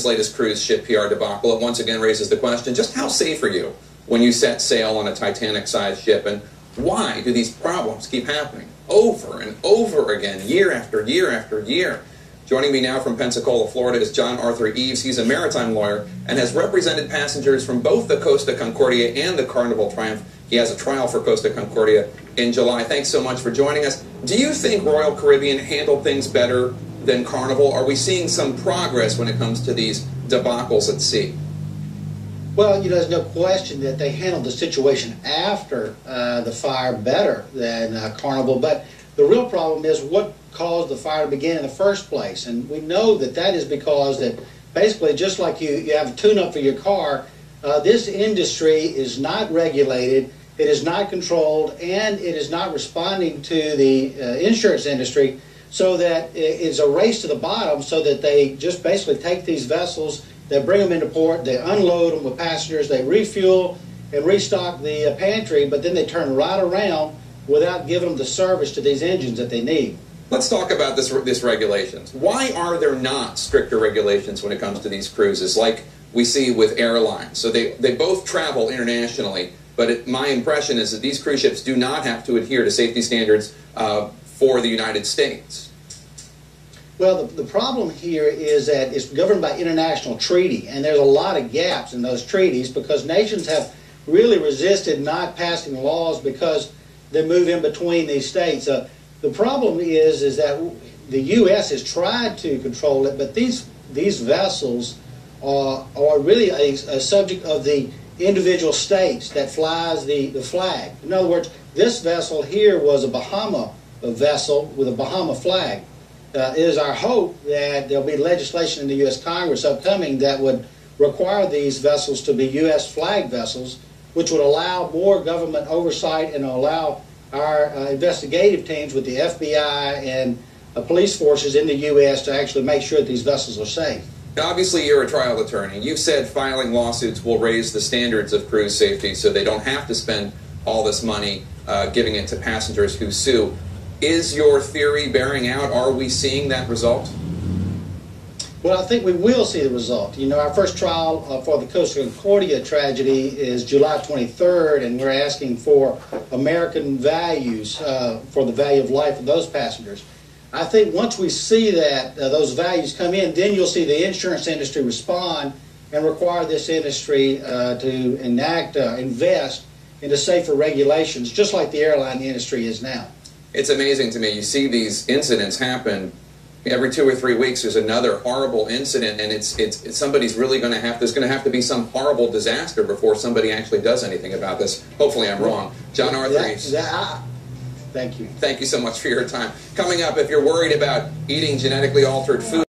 this latest cruise ship PR debacle, it once again raises the question, just how safe are you when you set sail on a Titanic-sized ship, and why do these problems keep happening over and over again, year after year after year? Joining me now from Pensacola, Florida, is John Ivs. He's a maritime lawyer and has represented passengers from both the Costa Concordia and the Carnival Triumph. He has a trial for Costa Concordia in July. Thanks so much for joining us. Do you think Royal Caribbean handled things better than Carnival? Are we seeing some progress when it comes to these debacles at sea? Well, there's no question that they handled the situation after the fire better than Carnival, but the real problem is what caused the fire to begin in the first place. And we know that that is because that basically just like you have a tune-up for your car, this industry is not regulated, it is not controlled, and it is not responding to the insurance industry, so that it's a race to the bottom, so that they just basically take these vessels, they bring them into port, they unload them with passengers, they refuel and restock the pantry, but then they turn right around without giving them the service to these engines that they need. Let's talk about this regulations. Why are there not stricter regulations when it comes to these cruises like we see with airlines? So they both travel internationally, but my impression is that these cruise ships do not have to adhere to safety standards for the United States. Well, the problem here is that it's governed by international treaty, and there's a lot of gaps in those treaties because nations have really resisted not passing laws because they move in between these states. The problem is that the U.S. has tried to control it, but these vessels are really a subject of the individual states that flies the flag. In other words, this vessel here was a Bahama vessel with a Bahama flag. It is our hope that there will be legislation in the U.S. Congress upcoming that would require these vessels to be U.S. flag vessels, which would allow more government oversight and allow our investigative teams with the FBI and police forces in the U.S. to actually make sure that these vessels are safe. Now, obviously, you're a trial attorney. You've said filing lawsuits will raise the standards of cruise safety so they don't have to spend all this money giving it to passengers who sue. Is your theory bearing out? Are we seeing that result? Well, I think we will see the result. Our first trial for the Costa Concordia tragedy is July 23rd, and we're asking for American values for the value of life of those passengers. I think once we see that those values come in, then you'll see the insurance industry respond and require this industry to invest into safer regulations, just like the airline industry is now. It's amazing to me. You see these incidents happen every 2 or 3 weeks. There's another horrible incident, and it's somebody's really going to have. There's going to have to be some horrible disaster before somebody actually does anything about this. Hopefully, I'm wrong. John Ivs. Thank you. Thank you so much for your time. Coming up, if you're worried about eating genetically altered food.